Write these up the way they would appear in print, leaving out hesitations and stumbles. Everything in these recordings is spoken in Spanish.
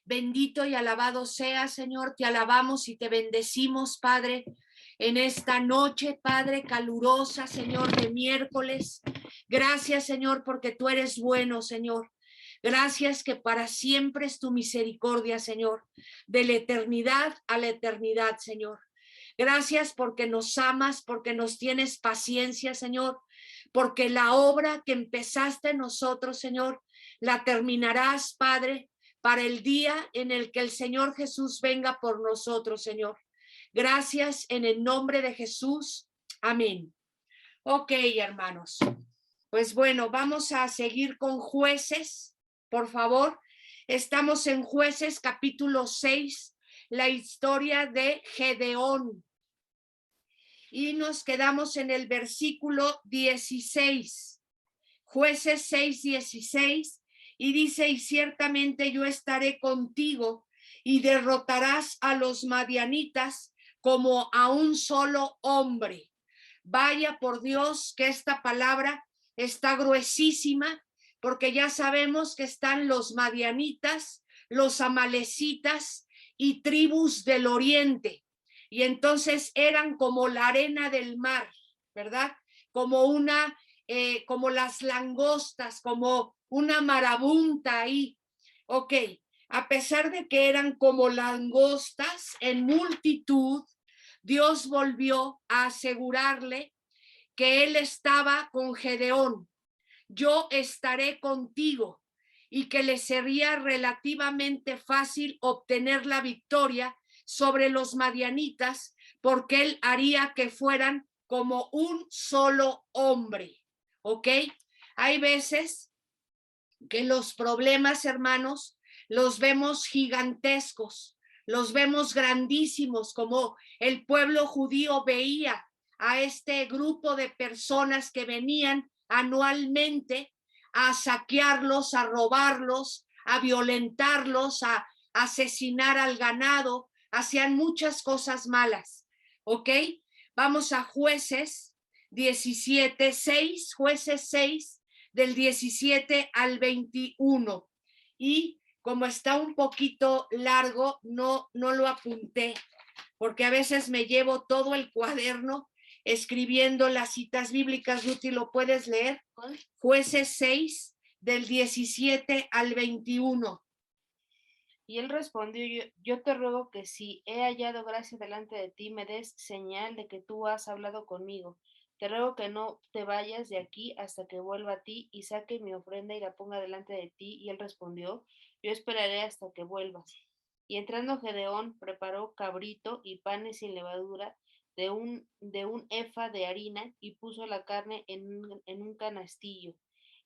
Bendito y alabado sea, Señor. Te alabamos y te bendecimos, Padre, en esta noche, Padre, calurosa, Señor, de miércoles. Gracias, Señor, porque tú eres bueno, Señor. Gracias que para siempre es tu misericordia, Señor, de la eternidad a la eternidad, Señor. Gracias porque nos amas, porque nos tienes paciencia, Señor, porque la obra que empezaste en nosotros, Señor, la terminarás, Padre, para el día en el que el Señor Jesús venga por nosotros, Señor. Gracias en el nombre de Jesús. Amén. Ok, hermanos. Pues bueno, vamos a seguir con Jueces, por favor. Estamos en Jueces capítulo 6, la historia de Gedeón. Y nos quedamos en el versículo 16. Jueces 6, 16. Y dice, y ciertamente yo estaré contigo y derrotarás a los madianitas como a un solo hombre. Vaya por Dios que esta palabra está gruesísima, porque ya sabemos que están los madianitas, los amalecitas y tribus del oriente. Y entonces eran como la arena del mar, ¿verdad? Como como las langostas, como una marabunta ahí. Ok, a pesar de que eran como langostas en multitud, Dios volvió a asegurarle que él estaba con Gedeón. Yo estaré contigo, y que le sería relativamente fácil obtener la victoria sobre los madianitas, porque él haría que fueran como un solo hombre. ¿Ok? Hay veces que los problemas, hermanos, los vemos gigantescos, los vemos grandísimos, como el pueblo judío veía a este grupo de personas que venían anualmente a saquearlos, a robarlos, a violentarlos, a asesinar al ganado, hacían muchas cosas malas. ¿Ok? Vamos a Jueces 17:6, Jueces 6, del 17 al 21. Y como está un poquito largo, no lo apunté, porque a veces me llevo todo el cuaderno escribiendo las citas bíblicas. Ruti, ¿lo puedes leer? Jueces 6, del 17 al 21. Y él respondió, yo te ruego que si he hallado gracia delante de ti, me des señal de que tú has hablado conmigo. Te ruego que no te vayas de aquí hasta que vuelva a ti y saque mi ofrenda y la ponga delante de ti. Y él respondió, yo esperaré hasta que vuelvas. Y entrando Gedeón, preparó cabrito y panes sin levadura de un efa de harina, y puso la carne en un canastillo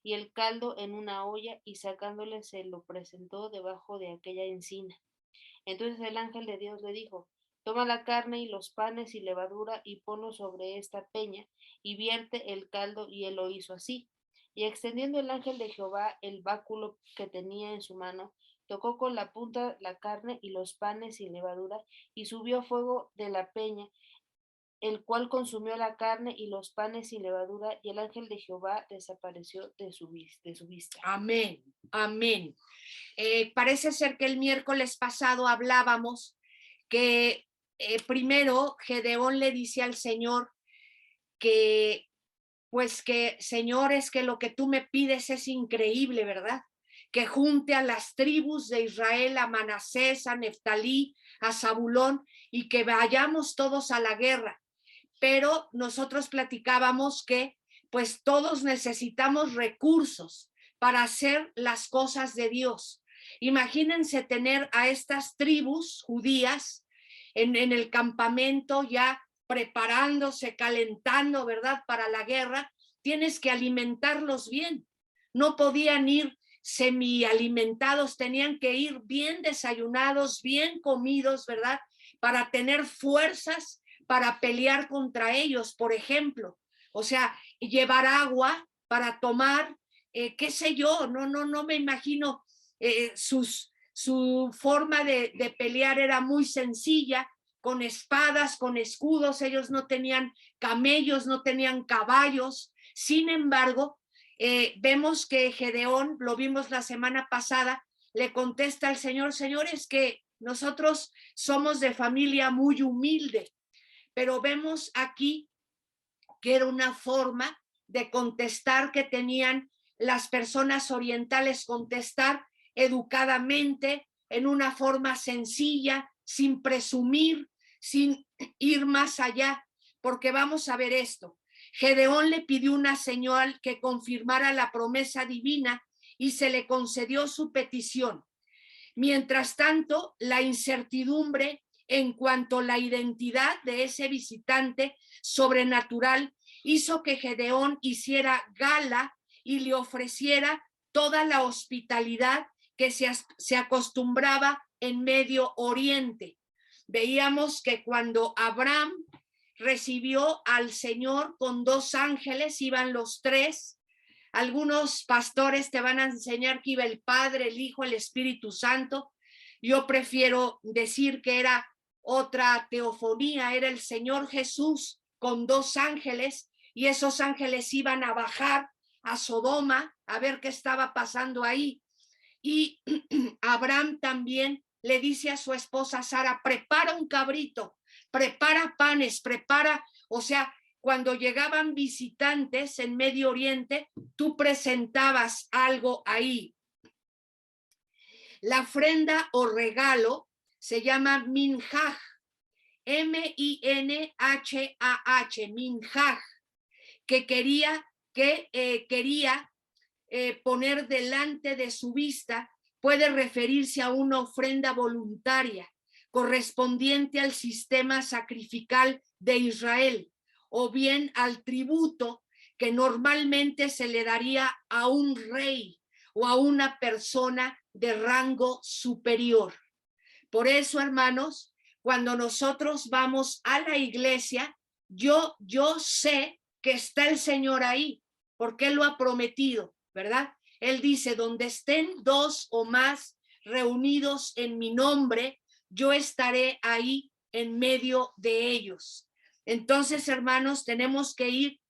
y el caldo en una olla, y sacándole se lo presentó debajo de aquella encina. Entonces el ángel de Dios le dijo, toma la carne y los panes y levadura y ponlo sobre esta peña y vierte el caldo, y él lo hizo así. Y extendiendo el ángel de Jehová el báculo que tenía en su mano, tocó con la punta la carne y los panes y levadura, y subió fuego de la peña, el cual consumió la carne y los panes sin levadura, y el ángel de Jehová desapareció de su vista. Amén, amén. Parece ser que el miércoles pasado hablábamos que primero Gedeón le dice al Señor que, pues que, Señor, es que lo que tú me pides es increíble, ¿verdad? Que junte a las tribus de Israel, a Manasés, a Neftalí, a Zabulón, y que vayamos todos a la guerra. Pero nosotros platicábamos que pues todos necesitamos recursos para hacer las cosas de Dios. Imagínense tener a estas tribus judías en el campamento ya preparándose, calentando, ¿verdad? Para la guerra. Tienes que alimentarlos bien. No podían ir semi-alimentados, tenían que ir bien desayunados, bien comidos, ¿verdad? Para tener fuerzas para pelear contra ellos, por ejemplo. O sea, llevar agua para tomar, qué sé yo, no me imagino. Su forma de pelear era muy sencilla, con espadas, con escudos. Ellos no tenían camellos, no tenían caballos. Sin embargo, vemos que Gedeón, lo vimos la semana pasada, le contesta al Señor, Señor, es que nosotros somos de familia muy humilde, pero vemos aquí que era una forma de contestar que tenían las personas orientales, contestar educadamente, en una forma sencilla, sin presumir, sin ir más allá, porque vamos a ver esto. Gedeón le pidió una señal que confirmara la promesa divina y se le concedió su petición. Mientras tanto, la incertidumbre en cuanto a la identidad de ese visitante sobrenatural hizo que Gedeón hiciera gala y le ofreciera toda la hospitalidad que se acostumbraba en Medio Oriente. Veíamos que cuando Abraham recibió al Señor con 2 ángeles, iban los 3. Algunos pastores te van a enseñar que iba el Padre, el Hijo, el Espíritu Santo. Yo prefiero decir que era otra teofonía, era el Señor Jesús con 2 ángeles, y esos ángeles iban a bajar a Sodoma a ver qué estaba pasando ahí. Y Abraham también le dice a su esposa Sara, prepara un cabrito, prepara panes, prepara, o sea, cuando llegaban visitantes en Medio Oriente, tú presentabas algo ahí. La ofrenda o regalo se llama minhaj, M-I-N-H-A-H, minhaj, que quería poner delante de su vista. Puede referirse a una ofrenda voluntaria correspondiente al sistema sacrificial de Israel, o bien al tributo que normalmente se le daría a un rey o a una persona de rango superior. Por eso, hermanos, cuando nosotros vamos a la iglesia, yo sé que está el Señor ahí, porque Él lo ha prometido, ¿verdad? Él dice, donde estén 2 o más reunidos en mi nombre, yo estaré ahí en medio de ellos. Entonces, hermanos, tenemos que ir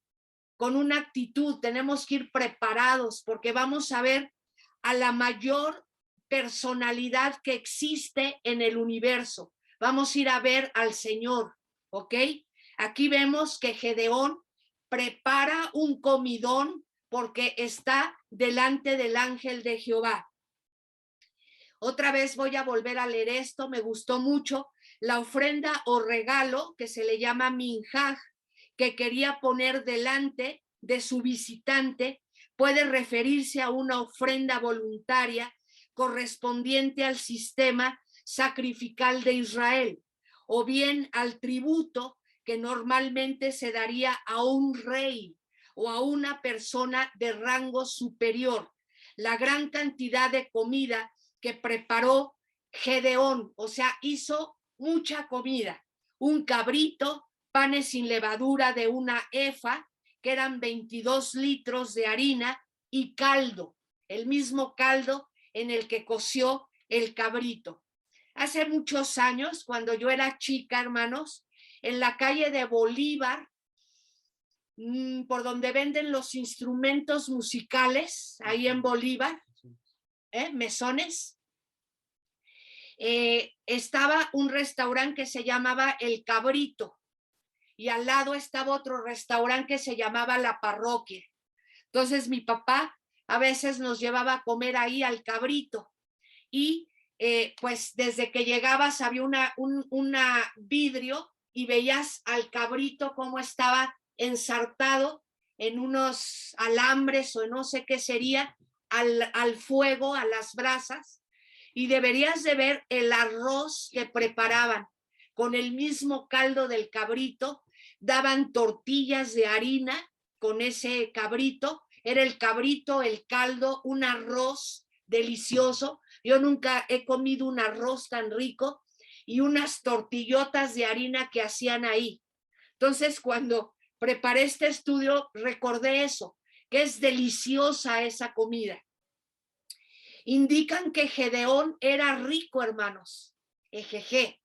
con una actitud, tenemos que ir preparados, porque vamos a ver a la mayor personalidad que existe en el universo. Vamos a ir a ver al Señor, ¿ok? Aquí vemos que Gedeón prepara un comidón porque está delante del ángel de Jehová. Otra vez voy a volver a leer esto, me gustó mucho. La ofrenda o regalo que se le llama minhaj, que quería poner delante de su visitante, puede referirse a una ofrenda voluntaria correspondiente al sistema sacrificial de Israel, o bien al tributo que normalmente se daría a un rey o a una persona de rango superior. La gran cantidad de comida que preparó Gedeón, o sea, hizo mucha comida, un cabrito, panes sin levadura de una efa, que eran 22 litros de harina, y caldo, el mismo caldo en el que coció el cabrito. Hace muchos años, cuando yo era chica, hermanos, en la calle de Bolívar, por donde venden los instrumentos musicales, ahí en Bolívar, mesones, estaba un restaurante que se llamaba El Cabrito, y al lado estaba otro restaurante que se llamaba La Parroquia. Entonces mi papá a veces nos llevaba a comer ahí al Cabrito, y pues desde que llegabas había una vidrio y veías al cabrito cómo estaba ensartado en unos alambres o no sé qué sería, al fuego, a las brasas, y deberías de ver el arroz que preparaban con el mismo caldo del cabrito. Daban tortillas de harina con ese cabrito, era el cabrito, el caldo, un arroz delicioso. Yo nunca he comido un arroz tan rico, y unas tortillotas de harina que hacían ahí. Entonces, cuando preparé este estudio, recordé eso, que es deliciosa esa comida. Indican que Gedeón era rico, hermanos. Ejeje.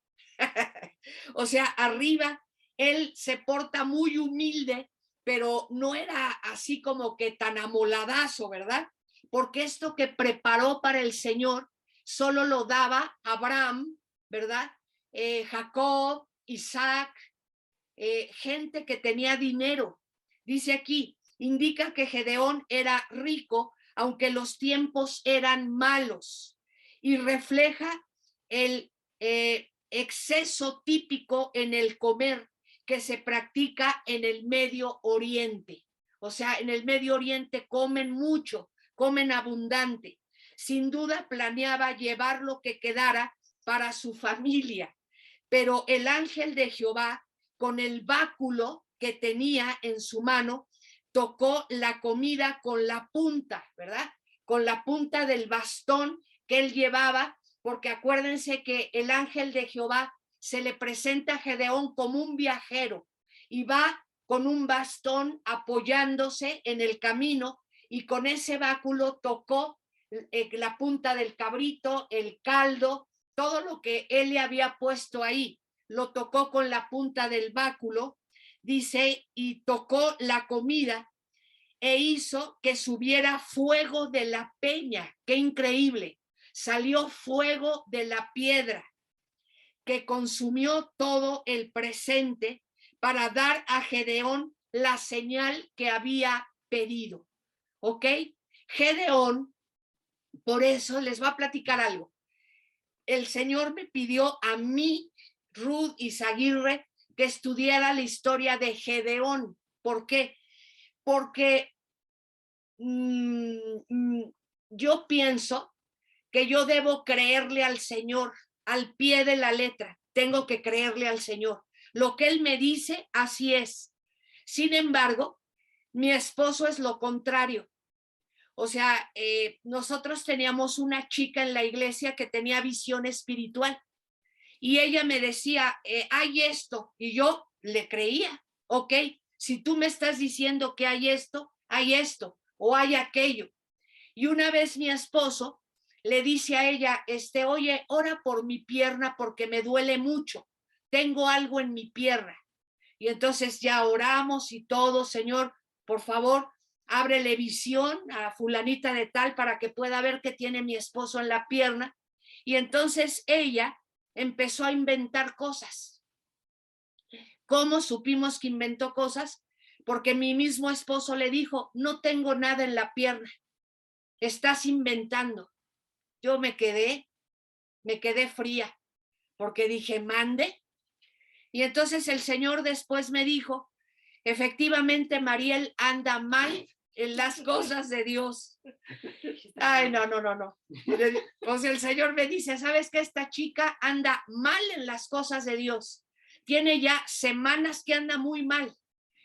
O sea, arriba él se porta muy humilde, pero no era así como que tan amoladazo, ¿verdad? Porque esto que preparó para el Señor solo lo daba Abraham, ¿verdad? Jacob, Isaac, gente que tenía dinero. Dice aquí, indica que Gedeón era rico, aunque los tiempos eran malos, y refleja el exceso típico en el comer que se practica en el Medio Oriente. O sea, en el Medio Oriente comen mucho, comen abundante. Sin duda planeaba llevar lo que quedara para su familia, pero el ángel de Jehová, con el báculo que tenía en su mano, tocó la comida con la punta, ¿verdad? Con la punta del bastón que él llevaba, porque acuérdense que el ángel de Jehová se le presenta a Gedeón como un viajero y va con un bastón apoyándose en el camino, y con ese báculo tocó la punta del cabrito, el caldo, todo lo que él le había puesto ahí, lo tocó con la punta del báculo, dice, y tocó la comida e hizo que subiera fuego de la peña. ¡Qué increíble! Salió fuego de la piedra que consumió todo el presente para dar a Gedeón la señal que había pedido. ¿Ok? Gedeón, por eso les voy a platicar algo. El Señor me pidió a mí, Ruth Izaguirre, que estudiara la historia de Gedeón. ¿Por qué? Porque yo pienso que yo debo creerle al Señor al pie de la letra. Tengo que creerle al Señor. Lo que Él me dice, así es. Sin embargo, mi esposo es lo contrario. O sea, nosotros teníamos una chica en la iglesia que tenía visión espiritual y ella me decía, hay esto, y yo le creía. Ok, si tú me estás diciendo que hay esto o hay aquello. Y una vez mi esposo le dice a ella, oye, ora por mi pierna porque me duele mucho, tengo algo en mi pierna. Y entonces ya oramos y todo, Señor, por favor, ábrele visión a fulanita de tal para que pueda ver qué tiene mi esposo en la pierna. Y entonces ella empezó a inventar cosas. ¿Cómo supimos que inventó cosas? Porque mi mismo esposo le dijo, no tengo nada en la pierna, estás inventando. Yo me quedé fría, porque dije, mande. Y entonces el Señor después me dijo, efectivamente, Mariel anda mal en las cosas de Dios. Ay, no. Pues el Señor me dice, ¿sabes qué? Esta chica anda mal en las cosas de Dios. Tiene ya semanas que anda muy mal.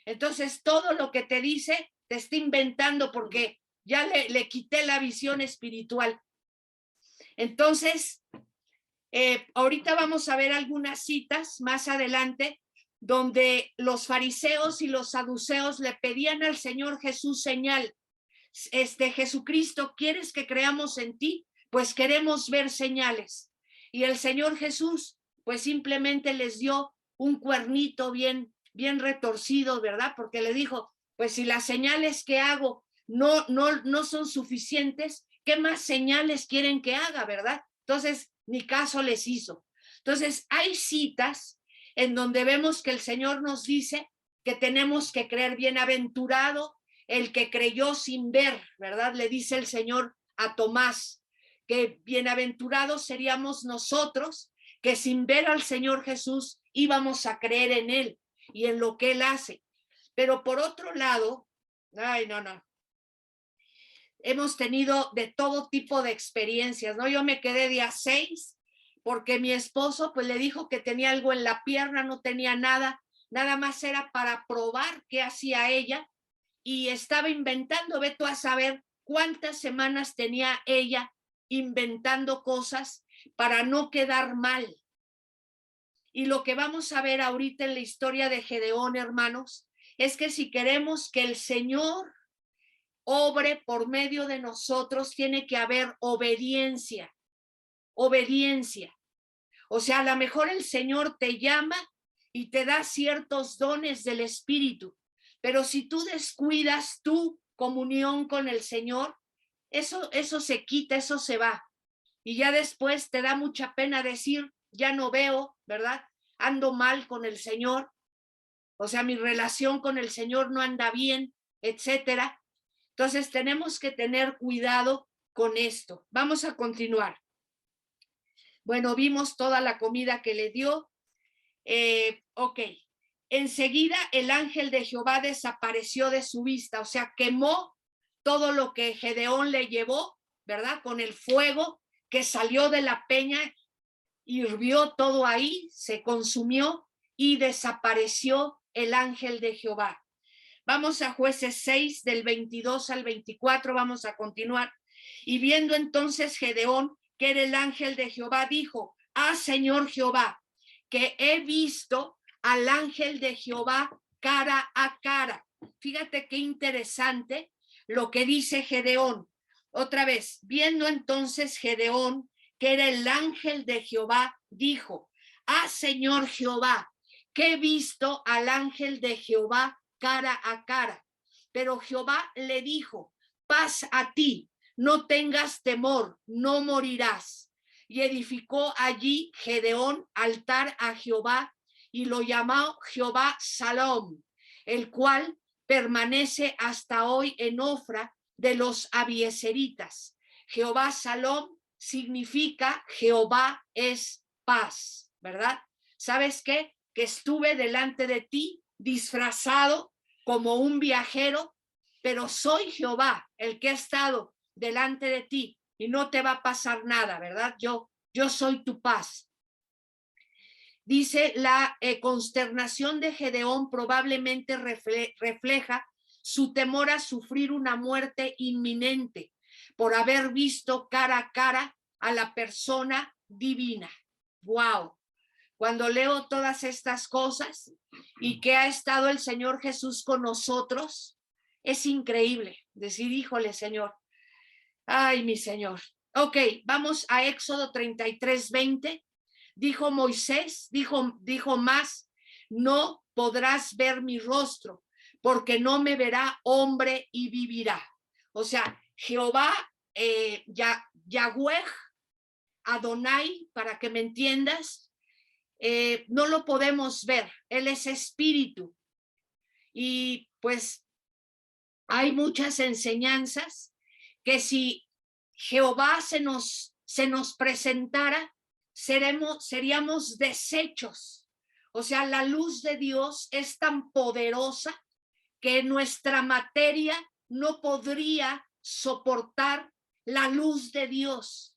Entonces, todo lo que te dice, te está inventando porque ya le quité la visión espiritual. Entonces, ahorita vamos a ver algunas citas más adelante donde los fariseos y los saduceos le pedían al Señor Jesús señal. Jesucristo, ¿quieres que creamos en ti? Pues queremos ver señales. Y el Señor Jesús, pues simplemente les dio un cuernito bien retorcido, ¿verdad? Porque le dijo, pues si las señales que hago no son suficientes, ¿qué más señales quieren que haga, verdad? Entonces, ni caso les hizo. Entonces, hay citas en donde vemos que el Señor nos dice que tenemos que creer. Bienaventurado el que creyó sin ver, ¿verdad? Le dice el Señor a Tomás, que bienaventurados seríamos nosotros que sin ver al Señor Jesús íbamos a creer en Él y en lo que Él hace. Pero por otro lado, hemos tenido de todo tipo de experiencias, ¿no? Yo me quedé día 6 porque mi esposo pues le dijo que tenía algo en la pierna, no tenía nada más era para probar qué hacía ella, y estaba inventando, ve tú a saber cuántas semanas tenía ella inventando cosas para no quedar mal. Y lo que vamos a ver ahorita en la historia de Gedeón, hermanos, es que si queremos que el Señor obre por medio de nosotros, tiene que haber obediencia. O sea, a lo mejor el Señor te llama y te da ciertos dones del Espíritu, pero si tú descuidas tu comunión con el Señor, eso se quita, eso se va. y ya después te da mucha pena decir, ya no veo, ¿verdad? Ando mal con el Señor, o sea, mi relación con el Señor no anda bien, etcétera. Entonces tenemos que tener cuidado con esto. Vamos a continuar. Bueno, vimos toda la comida que le dio. Ok. Enseguida el ángel de Jehová desapareció de su vista, o sea, quemó todo lo que Gedeón le llevó, ¿verdad? Con el fuego que salió de la peña, hirvió todo ahí, se consumió y desapareció el ángel de Jehová. Vamos a Jueces 6, del 22 al 24, vamos a continuar. Y viendo entonces Gedeón que era el ángel de Jehová, dijo, Señor Jehová, que he visto al ángel de Jehová cara a cara. Fíjate qué interesante lo que dice Gedeón. Otra vez, viendo entonces Gedeón que era el ángel de Jehová, dijo, Señor Jehová, que he visto al ángel de Jehová cara a cara. Pero Jehová le dijo, paz a ti, no tengas temor, no morirás. Y edificó allí Gedeón altar a Jehová y lo llamó Jehová Salom, el cual permanece hasta hoy en Ofra de los abieseritas. Jehová Salom significa Jehová es paz, ¿verdad? ¿Sabes qué? Que estuve delante de ti disfrazado como un viajero, pero soy Jehová, el que ha estado delante de ti y no te va a pasar nada, ¿verdad? Yo soy tu paz. Dice, la consternación de Gedeón probablemente refleja su temor a sufrir una muerte inminente por haber visto cara a cara a la persona divina. ¡Wow! Cuando leo todas estas cosas y que ha estado el Señor Jesús con nosotros, es increíble decir, híjole, Señor, ay, mi Señor. Ok, vamos a Éxodo 33, 20. Dijo Moisés, dijo más, no podrás ver mi rostro, porque no me verá hombre y vivirá. O sea, Jehová, Yahweh, Adonai, para que me entiendas, no lo podemos ver, él es espíritu. Y pues hay muchas enseñanzas que si Jehová se nos presentara, seríamos deshechos. O sea, la luz de Dios es tan poderosa que nuestra materia no podría soportar la luz de Dios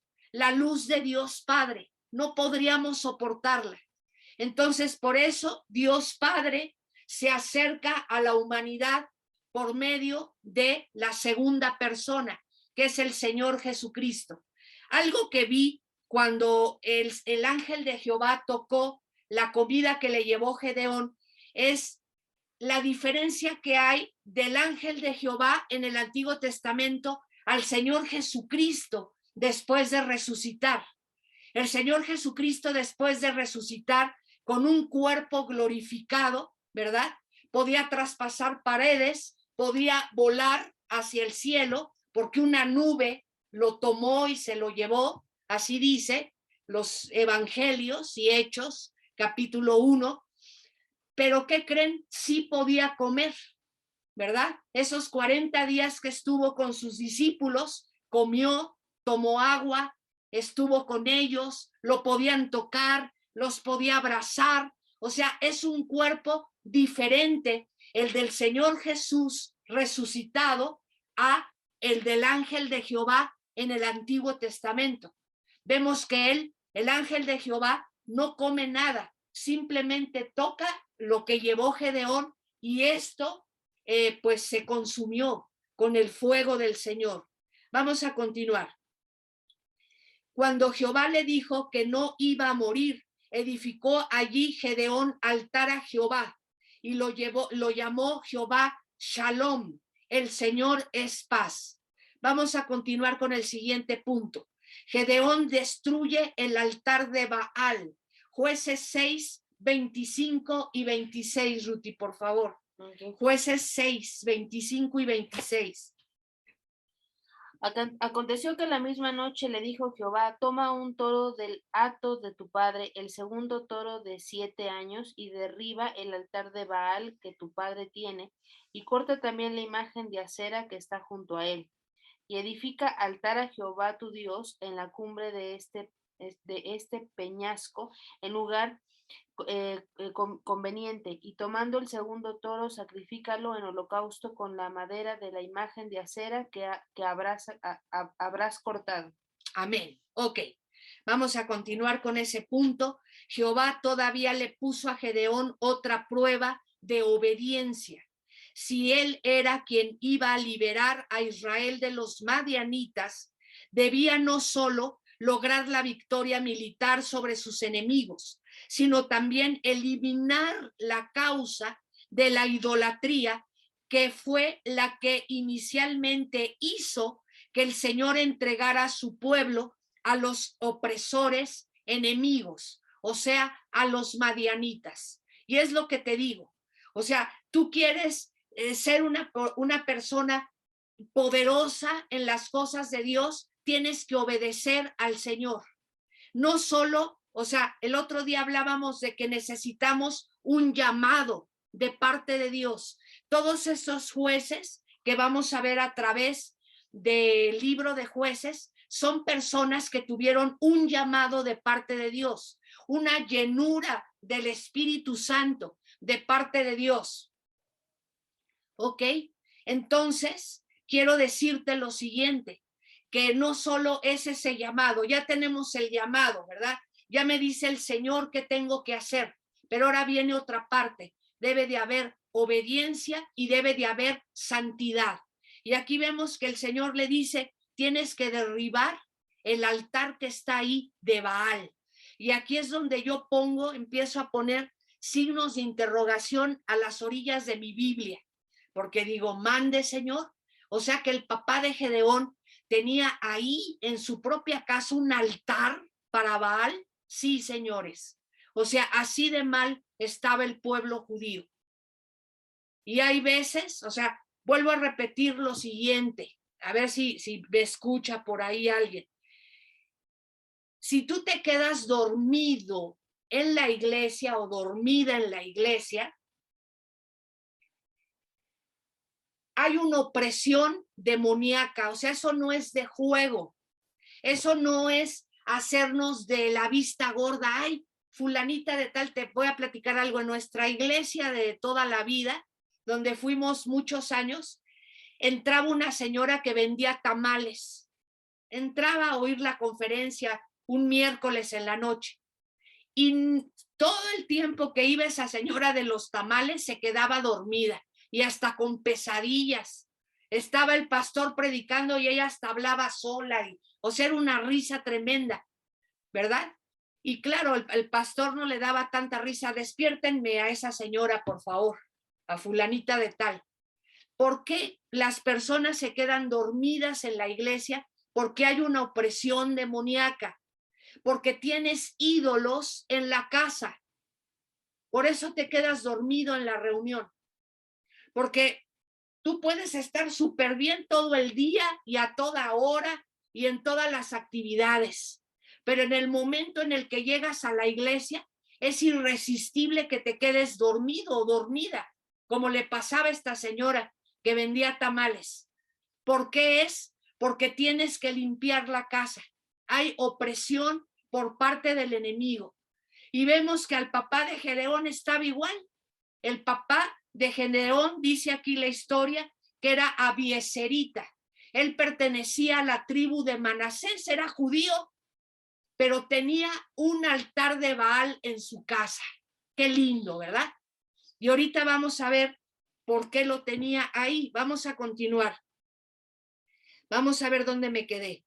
Padre, no podríamos soportarla. Entonces, por eso Dios Padre se acerca a la humanidad por medio de la segunda persona, que es el Señor Jesucristo. Algo que vi cuando el ángel de Jehová tocó la comida que le llevó Gedeón es la diferencia que hay del ángel de Jehová en el Antiguo Testamento al Señor Jesucristo después de resucitar. El Señor Jesucristo después de resucitar con un cuerpo glorificado, ¿verdad? Podía traspasar paredes, podía volar hacia el cielo porque una nube lo tomó y se lo llevó, así dice los evangelios y Hechos, capítulo 1. Pero ¿qué creen? Sí podía comer, ¿verdad? Esos 40 días que estuvo con sus discípulos, comió, tomó agua, estuvo con ellos, lo podían tocar, los podía abrazar. O sea, es un cuerpo diferente el del Señor Jesús resucitado a el del ángel de Jehová en el Antiguo Testamento. Vemos que el ángel de Jehová, no come nada, simplemente toca lo que llevó Gedeón y esto pues se consumió con el fuego del Señor. Vamos a continuar. Cuando Jehová le dijo que no iba a morir, edificó allí Gedeón altar a Jehová y lo llamó Jehová Shalom, el Señor es paz. Vamos a continuar con el siguiente punto. Gedeón destruye el altar de Baal. Jueces 6, 25 y 26, Ruti, por favor. Jueces 6, 25 y 26. Aconteció que la misma noche le dijo Jehová, toma un toro del hato de tu padre, el segundo toro de 7 años, y derriba el altar de Baal que tu padre tiene, y corta también la imagen de acera que está junto a él, y edifica altar a Jehová tu Dios en la cumbre de este peñasco, en lugar conveniente, y tomando el segundo toro, sacrifícalo en holocausto con la madera de la imagen de acera que habrás cortado. Amén. Ok, vamos a continuar con ese punto. Jehová todavía le puso a Gedeón otra prueba de obediencia. Si él era quien iba a liberar a Israel de los madianitas, debía no solo lograr la victoria militar sobre sus enemigos, sino también eliminar la causa de la idolatría, que fue la que inicialmente hizo que el Señor entregara a su pueblo a los opresores enemigos, o sea, a los madianitas. Y es lo que te digo. O sea, tú quieres ser una persona poderosa en las cosas de Dios, tienes que obedecer al Señor. No solo, o sea, el otro día hablábamos de que necesitamos un llamado de parte de Dios. Todos esos jueces que vamos a ver a través del libro de jueces son personas que tuvieron un llamado de parte de Dios, una llenura del Espíritu Santo de parte de Dios. ¿Ok? Entonces, quiero decirte lo siguiente, que no solo es ese llamado, ya tenemos el llamado, ¿verdad? Ya me dice el Señor qué tengo que hacer, pero ahora viene otra parte, debe de haber obediencia y debe de haber santidad. Y aquí vemos que el Señor le dice, tienes que derribar el altar que está ahí de Baal. Y aquí es donde yo empiezo a poner signos de interrogación a las orillas de mi Biblia, porque digo, mande Señor. O sea que el papá de Gedeón tenía ahí en su propia casa un altar para Baal. Sí, señores. O sea, así de mal estaba el pueblo judío. Y hay veces, o sea, vuelvo a repetir lo siguiente, a ver si me escucha por ahí alguien. Si tú te quedas dormido en la iglesia o dormida en la iglesia, hay una opresión demoníaca, o sea, eso no es de juego, eso no es hacernos de la vista gorda. Ay, fulanita de tal, te voy a platicar algo. En nuestra iglesia de toda la vida, donde fuimos muchos años, entraba una señora que vendía tamales, entraba a oír la conferencia un miércoles en la noche, y todo el tiempo que iba esa señora de los tamales se quedaba dormida y hasta con pesadillas. Estaba el pastor predicando y ella hasta hablaba sola, o sea, era una risa tremenda, ¿verdad? Y claro, el pastor no le daba tanta risa. Despiértenme a esa señora, por favor, a fulanita de tal. ¿Por qué las personas se quedan dormidas en la iglesia? Porque hay una opresión demoníaca, porque tienes ídolos en la casa. Por eso te quedas dormido en la reunión, porque tú puedes estar súper bien todo el día y a toda hora y en todas las actividades, pero en el momento en el que llegas a la iglesia es irresistible que te quedes dormido o dormida, como le pasaba a esta señora que vendía tamales. ¿Por qué es? Porque tienes que limpiar la casa. Hay opresión por parte del enemigo. Y vemos que al papá de Gedeón estaba igual. El papá de Gedeón, dice aquí la historia, que era Abieserita. Él pertenecía a la tribu de Manasés, era judío, pero tenía un altar de Baal en su casa. Qué lindo, ¿verdad? Y ahorita vamos a ver por qué lo tenía ahí. Vamos a continuar. Vamos a ver dónde me quedé.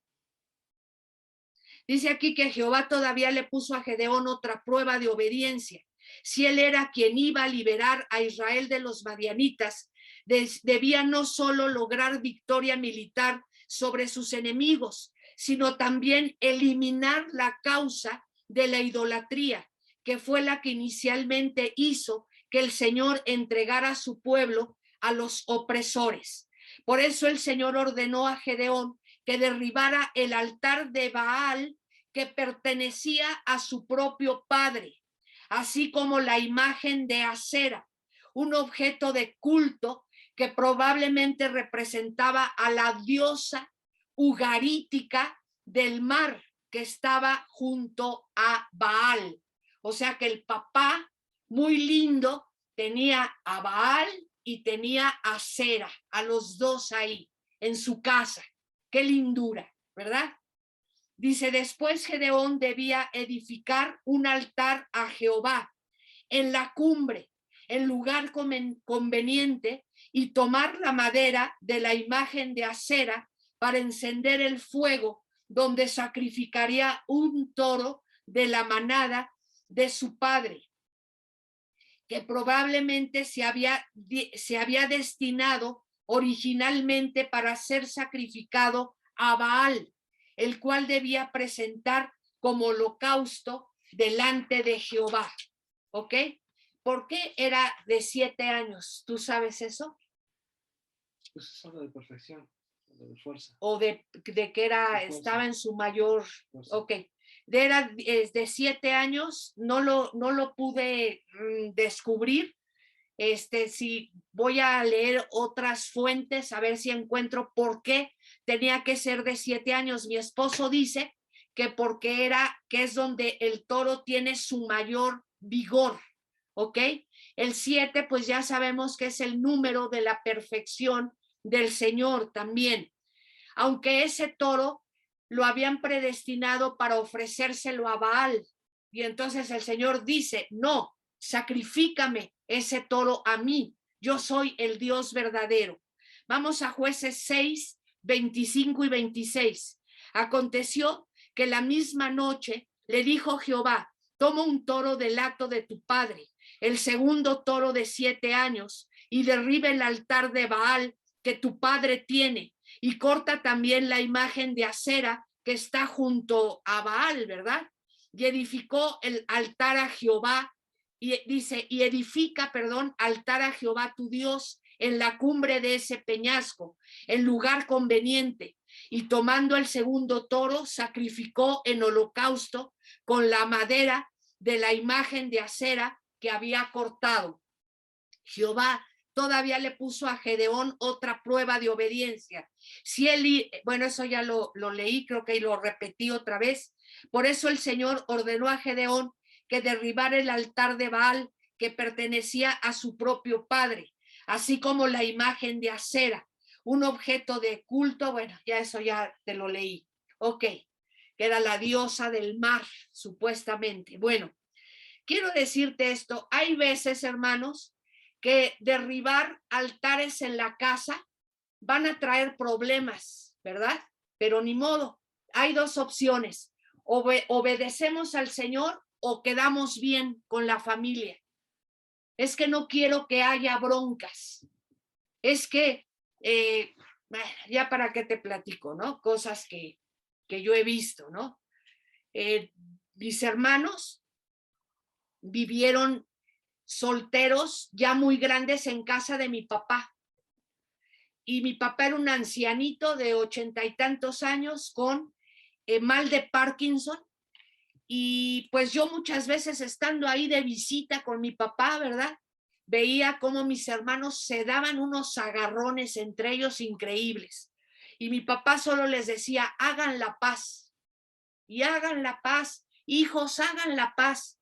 Dice aquí que Jehová todavía le puso a Gedeón otra prueba de obediencia. Si él era quien iba a liberar a Israel de los madianitas, debía no solo lograr victoria militar sobre sus enemigos, sino también eliminar la causa de la idolatría, que fue la que inicialmente hizo que el Señor entregara a su pueblo a los opresores. Por eso el Señor ordenó a Gedeón que derribara el altar de Baal que pertenecía a su propio padre, así como la imagen de Acera, un objeto de culto que probablemente representaba a la diosa ugarítica del mar que estaba junto a Baal. O sea que el papá, muy lindo, tenía a Baal y tenía a Acera, a los dos ahí en su casa. Qué lindura, ¿verdad? Dice, después Gedeón debía edificar un altar a Jehová en la cumbre, en lugar conveniente, y tomar la madera de la imagen de Acera para encender el fuego, donde sacrificaría un toro de la manada de su padre, que probablemente se había destinado originalmente para ser sacrificado a Baal, el cual debía presentar como holocausto delante de Jehová. ¿Ok? ¿Por qué era de 7 años? ¿Tú sabes eso? Pues es algo de perfección, de fuerza. O de que era, estaba en su mayor, Fuerza. ok. Era de 7 años, no lo pude descubrir. Si voy a leer otras fuentes, a ver si encuentro por qué tenía que ser de 7 años. Mi esposo dice que porque que es donde el toro tiene su mayor vigor, ¿ok? El 7, pues ya sabemos que es el número de la perfección del Señor también. Aunque ese toro lo habían predestinado para ofrecérselo a Baal. Y entonces el Señor dice, no, sacrifícame ese toro a mí. Yo soy el Dios verdadero. Vamos a Jueces 6, 25 y 26. Aconteció que la misma noche le dijo Jehová, toma un toro del hato de tu padre, el segundo toro de 7 años, y derriba el altar de Baal que tu padre tiene, y corta también la imagen de Acera que está junto a Baal, ¿verdad? Y edificó el altar a Jehová, y dice, y edifica, perdón, altar a Jehová tu Dios en la cumbre de ese peñasco, en lugar conveniente. Y tomando el segundo toro, sacrificó en holocausto con la madera de la imagen de Acera que había cortado. Jehová todavía le puso a Gedeón otra prueba de obediencia. Si él, bueno, eso ya lo leí, creo que lo repetí otra vez. Por eso el Señor ordenó a Gedeón que derribara el altar de Baal que pertenecía a su propio padre, así como la imagen de Acera, un objeto de culto. Bueno, ya eso ya te lo leí. Ok, que era la diosa del mar, supuestamente. Bueno, quiero decirte esto. Hay veces, hermanos, que derribar altares en la casa van a traer problemas, ¿verdad? Pero ni modo, hay dos opciones, obedecemos al Señor o quedamos bien con la familia. Es que no quiero que haya broncas, es que, ya para qué te platico, ¿no? Cosas que yo he visto, ¿no? Mis hermanos vivieron solteros ya muy grandes en casa de mi papá. Y mi papá era un ancianito de 80 y tantos años con mal de Parkinson. Y pues yo muchas veces estando ahí de visita con mi papá, ¿verdad? Veía cómo mis hermanos se daban unos agarrones entre ellos increíbles. Y mi papá solo les decía, hagan la paz. Y hagan la paz. Hijos, hagan la paz.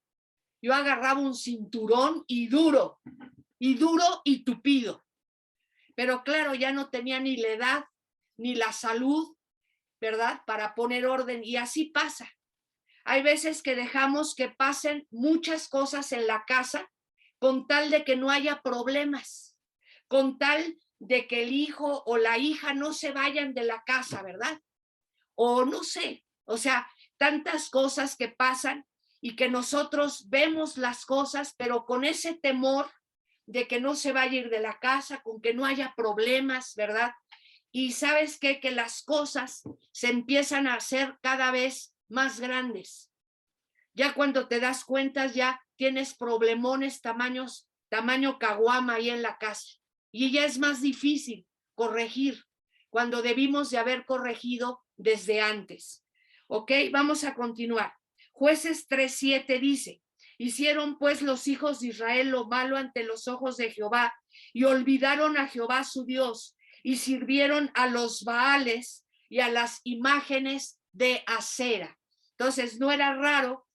Yo agarraba un cinturón y duro y tupido. Pero claro, ya no tenía ni la edad ni la salud, ¿verdad? Para poner orden. Y así pasa. Hay veces que dejamos que pasen muchas cosas en la casa con tal de que no haya problemas, con tal de que el hijo o la hija no se vayan de la casa, ¿verdad? O no sé, o sea, tantas cosas que pasan y que nosotros vemos las cosas, pero con ese temor de que no se vaya a ir de la casa, con que no haya problemas, ¿verdad? Y sabes qué, que las cosas se empiezan a hacer cada vez más grandes. Ya cuando te das cuenta, ya tienes problemones tamaño caguama ahí en la casa. Y ya es más difícil corregir cuando debimos de haber corregido desde antes. ¿Ok? Vamos a continuar. Jueces 3:7 dice, hicieron pues los hijos de Israel lo malo ante los ojos de Jehová y olvidaron a Jehová su Dios y sirvieron a los Baales y a las imágenes de Acera. Entonces no era raro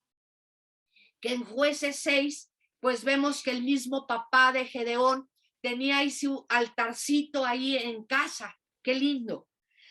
que en Jueces 6 pues vemos que el mismo papá de Gedeón tenía ahí su altarcito ahí en casa. Qué lindo.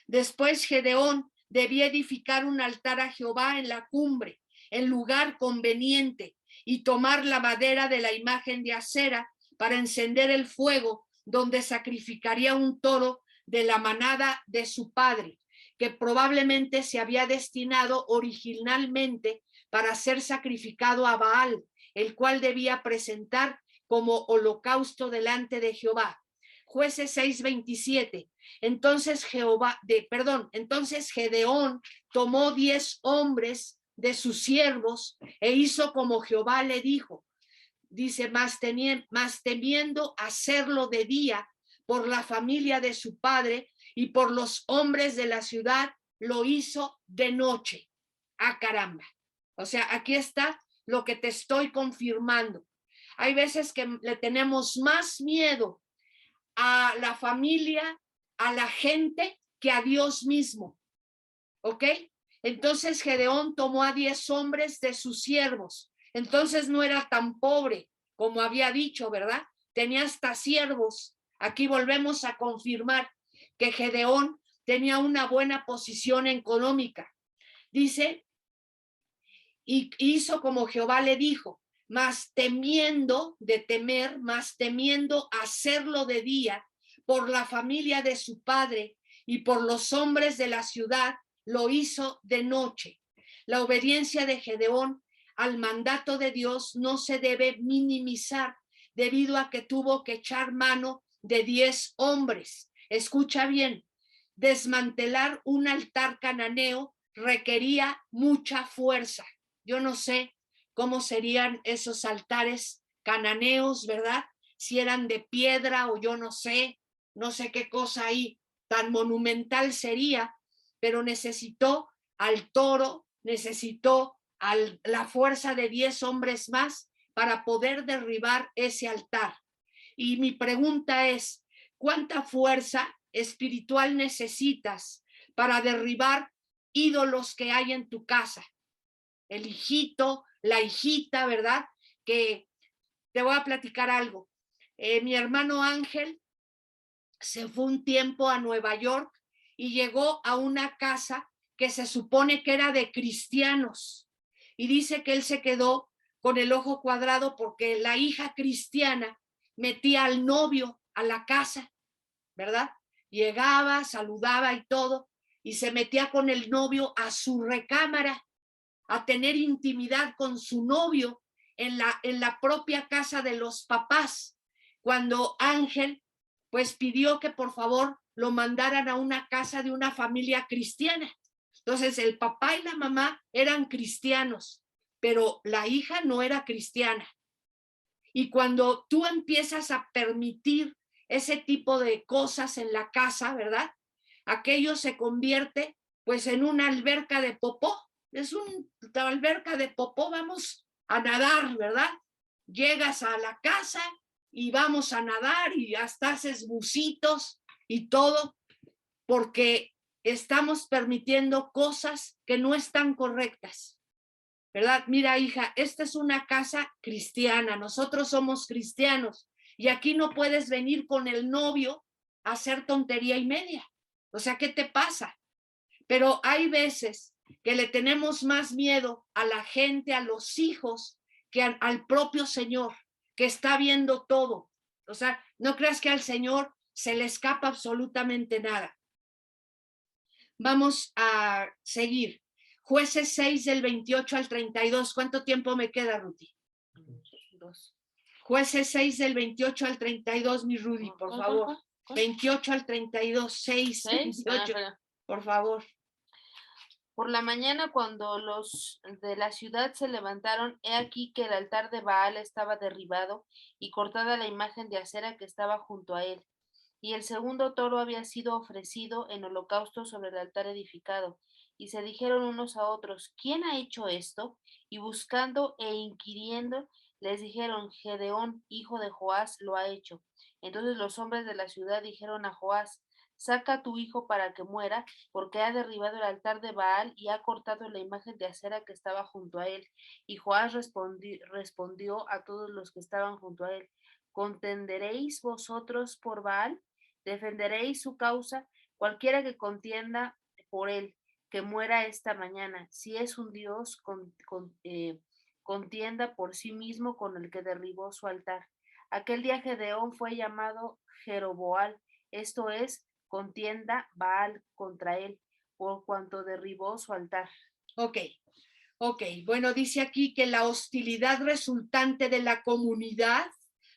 Después Gedeón debía edificar un altar a Jehová en la cumbre, en lugar conveniente, y tomar la madera de la imagen de Acera para encender el fuego, donde sacrificaría un toro de la manada de su padre, que probablemente se había destinado originalmente para ser sacrificado a Baal, el cual debía presentar como holocausto delante de Jehová. Jueces 6:27. Entonces Gedeón tomó 10 hombres de sus siervos e hizo como Jehová le dijo. Dice, más temiendo hacerlo de día por la familia de su padre y por los hombres de la ciudad, lo hizo de noche. Ah, caramba. O sea, aquí está lo que te estoy confirmando. Hay veces que le tenemos más miedo a la familia, a la gente, que a Dios mismo. ¿Ok? Entonces Gedeón tomó a 10 hombres de sus siervos. Entonces no era tan pobre como había dicho, ¿verdad? Tenía hasta siervos. Aquí volvemos a confirmar que Gedeón tenía una buena posición económica. Dice, y hizo como Jehová le dijo, más temiendo hacerlo de día por la familia de su padre y por los hombres de la ciudad, lo hizo de noche. La obediencia de Gedeón al mandato de Dios no se debe minimizar debido a que tuvo que echar mano de 10 hombres. Escucha bien, desmantelar un altar cananeo requería mucha fuerza. Yo no sé cómo serían esos altares cananeos, ¿verdad? Si eran de piedra o yo no sé qué cosa ahí tan monumental sería, pero necesitó al toro, necesitó la fuerza de 10 hombres más para poder derribar ese altar. Y mi pregunta es, ¿cuánta fuerza espiritual necesitas para derribar ídolos que hay en tu casa? El hijito, la hijita, ¿verdad? Que te voy a platicar algo. Mi hermano Ángel se fue un tiempo a Nueva York y llegó a una casa que se supone que era de cristianos. Y dice que él se quedó con el ojo cuadrado porque la hija cristiana metía al novio a la casa, ¿verdad? Llegaba, saludaba y todo, y se metía con el novio a su recámara, a tener intimidad con su novio en la propia casa de los papás, cuando Ángel pues pidió que por favor lo mandaran a una casa de una familia cristiana. Entonces el papá y la mamá eran cristianos, pero la hija no era cristiana. Y cuando tú empiezas a permitir ese tipo de cosas en la casa, ¿verdad? Aquello se convierte pues en una alberca de popó. Es una alberca de popó, vamos a nadar, ¿verdad? Llegas a la casa y vamos a nadar y hasta haces bucitos y todo, porque estamos permitiendo cosas que no están correctas, ¿verdad? Mira, hija, esta es una casa cristiana, nosotros somos cristianos y aquí no puedes venir con el novio a hacer tontería y media. O sea, ¿qué te pasa? Pero hay veces que le tenemos más miedo a la gente, a los hijos, que al propio Señor, que está viendo todo. O sea, no creas que al Señor se le escapa absolutamente nada. Vamos a seguir. Jueces 6 del 28 al 32. ¿Cuánto tiempo me queda, Ruti? 2. Jueces 6 del 28 al 32, mi Rudy, por favor. 28 al 32, 6, 28, por favor. Por la mañana, cuando los de la ciudad se levantaron, he aquí que el altar de Baal estaba derribado y cortada la imagen de Acera que estaba junto a él. y el segundo toro había sido ofrecido en holocausto sobre el altar edificado. Y se dijeron unos a otros, ¿quién ha hecho esto? Y buscando e inquiriendo, les dijeron, Gedeón, hijo de Joás, lo ha hecho. Entonces los hombres de la ciudad dijeron a Joás, saca a tu hijo para que muera, porque ha derribado el altar de Baal y ha cortado la imagen de acera que estaba junto a él. Y Joás respondió a todos los que estaban junto a él, ¿contenderéis vosotros por Baal? ¿Defenderéis su causa? Cualquiera que contienda por él, que muera esta mañana. Si es un dios, contienda por sí mismo con el que derribó su altar. Aquel día Gedeón fue llamado Jeroboal, esto es, contienda Baal contra él, por cuanto derribó su altar. Ok, bueno, dice aquí que la hostilidad resultante de la comunidad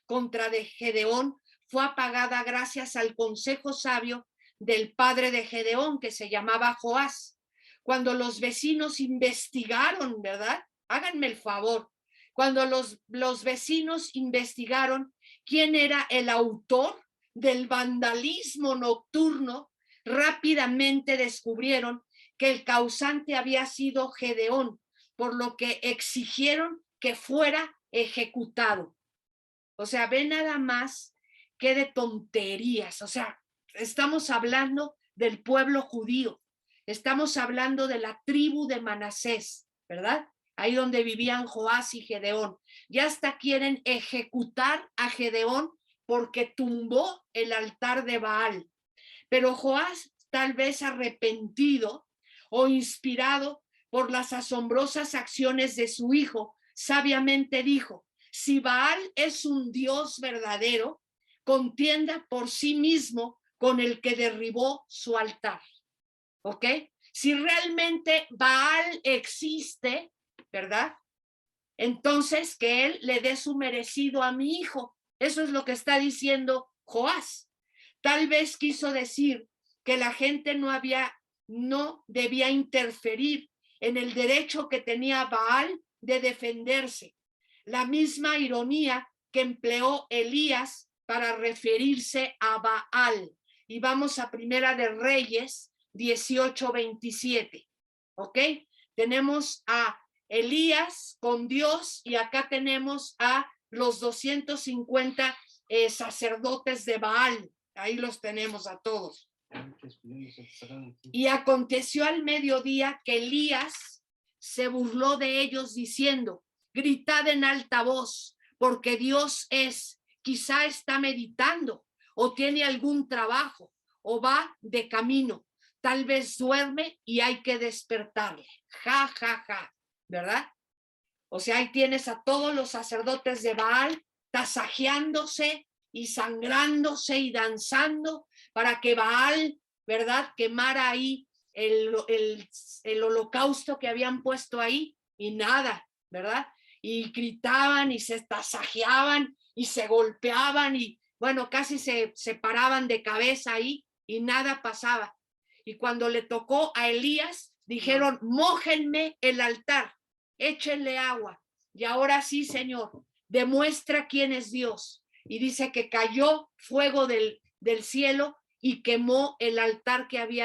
contra de Gedeón fue apagada gracias al consejo sabio del padre de Gedeón, que se llamaba Joás. Cuando los vecinos investigaron, ¿verdad? Háganme el favor. Cuando los vecinos investigaron quién era el autor del vandalismo nocturno, rápidamente descubrieron que el causante había sido Gedeón, por lo que exigieron que fuera ejecutado. O sea, ve nada más que de tonterías. O sea, estamos hablando del pueblo judío, estamos hablando de la tribu de Manasés, ¿verdad? Ahí donde vivían Joás y Gedeón. Ya hasta quieren ejecutar a Gedeón porque tumbó el altar de Baal. Pero Joás, tal vez arrepentido o inspirado por las asombrosas acciones de su hijo, sabiamente dijo, si Baal es un Dios verdadero, contienda por sí mismo con el que derribó su altar. ¿Ok? Si realmente Baal existe, ¿verdad? Entonces que él le dé su merecido a mi hijo. Eso es lo que está diciendo Joás. Tal vez quiso decir que la gente no debía interferir en el derecho que tenía Baal de defenderse. La misma ironía que empleó Elías para referirse a Baal. Y vamos a Primera de Reyes 18:27. ¿Ok? Tenemos a Elías con Dios y acá tenemos a los 250 sacerdotes de Baal. Ahí los tenemos a todos. Y aconteció al mediodía que Elías se burló de ellos diciendo, gritad en alta voz, porque Dios quizá está meditando o tiene algún trabajo o va de camino. Tal vez duerme y hay que despertarle. Ja, ja, ja, ¿verdad? O sea, ahí tienes a todos los sacerdotes de Baal tasajeándose y sangrándose y danzando para que Baal, ¿verdad?, quemara ahí el holocausto que habían puesto ahí y nada, ¿verdad? Y gritaban y se tasajeaban y se golpeaban y bueno, casi se paraban de cabeza ahí y nada pasaba. Y cuando le tocó a Elías, dijeron, mójenme el altar, échenle agua. Y ahora sí, Señor, demuestra quién es Dios. Y dice que cayó fuego del cielo y quemó el altar que había